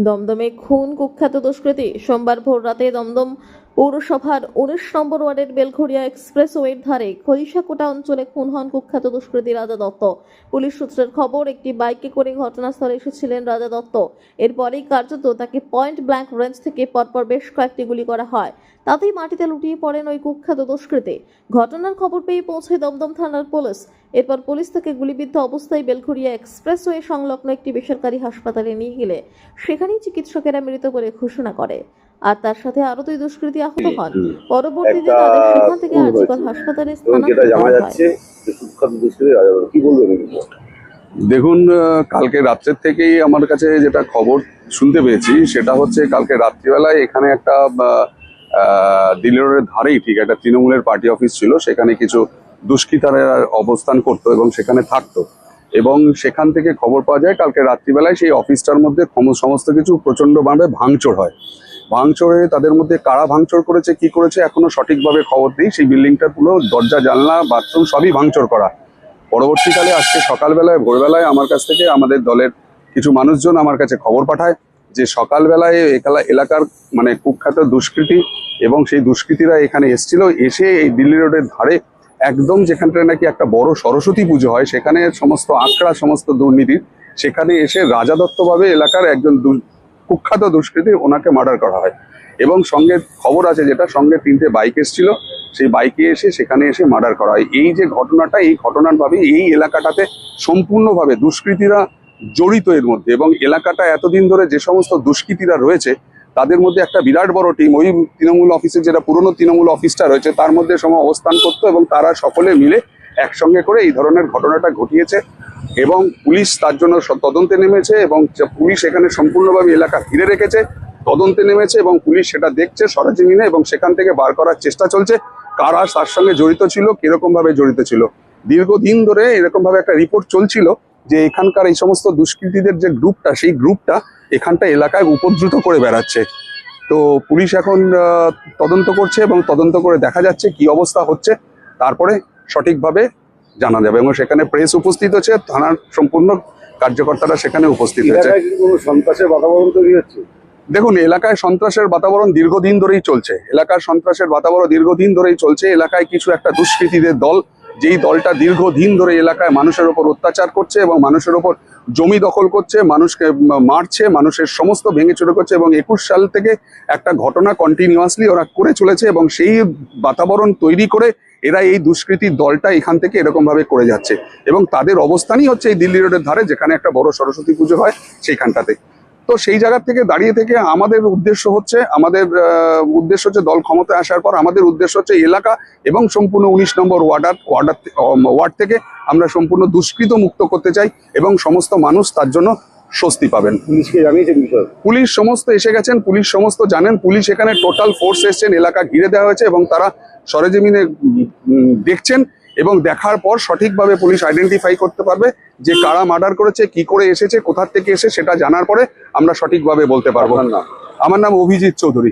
দমদমে খুন কুখ্যাত দুষ্কৃতী। সোমবার ভোর রাতে দমদম পৌরসভার 19 নম্বর ওয়ার্ডের বেলঘরিয়া এক্সপ্রেসওয়ের ধারে খলিশাকোটা অঞ্চলে খুন হন কুখ্যাত দুষ্কৃতী রাজা দত্ত। পুলিশ সূত্রের খবর, একটি বাইকে করে ঘটনাস্থলে এসেছিলেন রাজা দত্ত। এরপরেই কার্যত তাকে পয়েন্ট ব্ল্যাঙ্ক রেঞ্জ থেকে পরপর বেশ কয়েকটি গুলি করা হয়। তাতেই মাটিতে লুটিয়ে পড়েন ওই কুখ্যাত দুষ্কৃতী। ঘটনার খবর পেয়ে পৌঁছায় দমদম থানার পুলিশ। এরপর পুলিশ তাকে গুলিবিদ্ধ অবস্থায় বেলঘরিয়া এক্সপ্রেসওয়ে সংলগ্ন একটি বেসরকারি হাসপাতালে নিয়ে গেলে সেখানেই চিকিৎসকেরা মৃত বলে ঘোষণা করে। আর তার সাথে আরো 2 দুষ্কৃতী আহত হন। পরবর্তীতে তাদের সেখান থেকে আরজিকর হাসপাতালে স্থানান্তর করা হয়। দেখুন, কালকে রাত্রের থেকেই আমার কাছে যেটা খবর শুনতে পেয়েছি সেটা হচ্ছে, কালকে রাত্রিবেলায় এখানে একটা দিল্লি রোডের ধারেই ঠিক একটা তৃণমূলের পার্টি অফিস ছিল, সেখানে কিছু দুষ্কৃতীরা অবস্থান করতো এবং সেখানে থাকতো। এবং সেখান থেকে খবর পাওয়া যায় কালকে রাত্রিবেলায় সেই অফিসটার মধ্যে সমস্ত কিছু প্রচন্ডভাবে ভাঙচুর হয়। ভাঙচুরে তাদের মধ্যে কারা ভাঙচুর করেছে, কি করেছে এখনো সঠিকভাবে খবর নেই। সেই বিল্ডিংটা পুরো দরজা, জানলা, বাথরুম সবই ভাঙচুর করা। পরবর্তীকালে আজকে সকালবেলায় ভোরবেলায় আমার কাছ থেকে আমাদের দলের কিছু মানুষজন আমার কাছে খবর পাঠায় যে সকালবেলায় এলাকার মানে কুখ্যাত দুষ্কৃতী এবং সেই দুষ্কৃতীরা এখানে এসেছিল, এসে এই দিল্লি রোডের ধারে একদম যেখানটায় নাকি একটা বড় সরস্বতী পুজো হয়, সেখানে সমস্ত আখড়া, সমস্ত দুর্নীতির, সেখানে এসে রাজা দত্তভাবে এলাকার একজন কুখ্যাত দুষ্কৃতী ওনাকে মার্ডার করা হয়। এবং সঙ্গে খবর আছে যেটা, সঙ্গে 3টে বাইক এসেছিল, সেই বাইকে এসে সেখানে এসে মার্ডার করা হয়। এই যে ঘটনাটা, এই ঘটনার ভাবে এই এলাকাটাতে সম্পূর্ণভাবে দুষ্কৃতীরা জড়িত এর মধ্যে। এবং এলাকাটা এতদিন ধরে যে সমস্ত দুষ্কৃতীরা রয়েছে তাদের মধ্যে একটা বিরাট বড় টিম ওই তৃণমূল অফিসে, যেটা পুরনো তৃণমূল অফিসটা রয়েছে তার মধ্যে অবস্থান করতো, এবং তারা সকলে মিলে একসঙ্গে করে এই ধরনের ঘটনাটা ঘটিয়েছে। এবং পুলিশ তার জন্য তদন্তে নেমেছে, এবং পুলিশ এখানে সম্পূর্ণভাবে এলাকা ঘিরে রেখেছে, তদন্তে নেমেছে, এবং পুলিশ সেটা দেখছে সরেজমিনে, এবং সেখান থেকে বার করার চেষ্টা চলছে কারা তার সঙ্গে জড়িত ছিল, কিরকম ভাবে জড়িত ছিল। দীর্ঘদিন ধরে এরকম ভাবে একটা রিপোর্ট চলছিল যে এখানকার এই সমস্ত দুষ্কৃতীদের যে গ্রুপটা, সেই গ্রুপটা এখানটা এলাকায় উপদ্রুত করে বেড়াচ্ছে। তো পুলিশ এখন তদন্ত করছে, এবং তদন্ত করে দেখা যাচ্ছে কি অবস্থা হচ্ছে, তারপরে সঠিকভাবে জানা যাবে। এবং সেখানে প্রেস উপস্থিত হচ্ছে, থানার সম্পূর্ণ কার্যকর্তারা সেখানে উপস্থিত হয়েছে। সন্ত্রাসের বাতাবরণ তৈরি হচ্ছে। দেখুন, এলাকায় সন্ত্রাসের বাতাবরণ দীর্ঘদিন ধরেই চলছে। এলাকার সন্ত্রাসের বাতাবরণ দীর্ঘদিন ধরেই চলছে। এলাকায় কিছু একটা দুষ্কৃতীদের দল, যেই দলটা দীর্ঘদিন ধরে এলাকায় মানুষের ওপর অত্যাচার করছে এবং মানুষের ওপর জমি দখল করছে, মানুষকে মারছে, মানুষের সমস্ত ভেঙেচুরে করছে। এবং 21 সাল থেকে একটা ঘটনা কন্টিনিউয়াসলি ওরা করে চলেছে, এবং সেই বাতাবরণ তৈরি করে এরা এই দুষ্কৃতীর দলটা এখান থেকে এরকম ভাবে করে যাচ্ছে। এবং তাদের অবস্থানই হচ্ছে এই দিল্লি রোডের ধারে, যেখানে একটা বড় সরস্বতী পুজো হয় সেইখানটাতে। তো সেই জায়গা থেকে দাঁড়িয়ে থেকে আমাদের উদ্দেশ্য হচ্ছে দল ক্ষমতায় আসার পর আমাদের উদ্দেশ্য হচ্ছে এলাকা এবং সম্পূর্ণ 19 নম্বর ওয়ার্ড থেকে আমরা সম্পূর্ণ দুষ্কৃত মুক্ত করতে চাই, এবং সমস্ত মানুষ তার জন্য স্বস্তি পাবেন। পুলিশকে জানিয়েছেন বিষয়, পুলিশ সমস্ত এসে গেছেন, পুলিশ সমস্ত জানেন। পুলিশ এখানে টোটাল ফোর্স এসছেন, এলাকা ঘিরে দেওয়া হয়েছে, এবং তারা সরেজমিনে দেখছেন, এবং দেখার পর সঠিকভাবে পুলিশ আইডেন্টিফাই করতে পারবে যে কারা মার্ডার করেছে, কি করে এসেছে, কোথা থেকে এসে, সেটা জানার পরে আমরা সঠিকভাবে বলতে পারবো। আমার নাম অভিজিৎ চৌধুরী।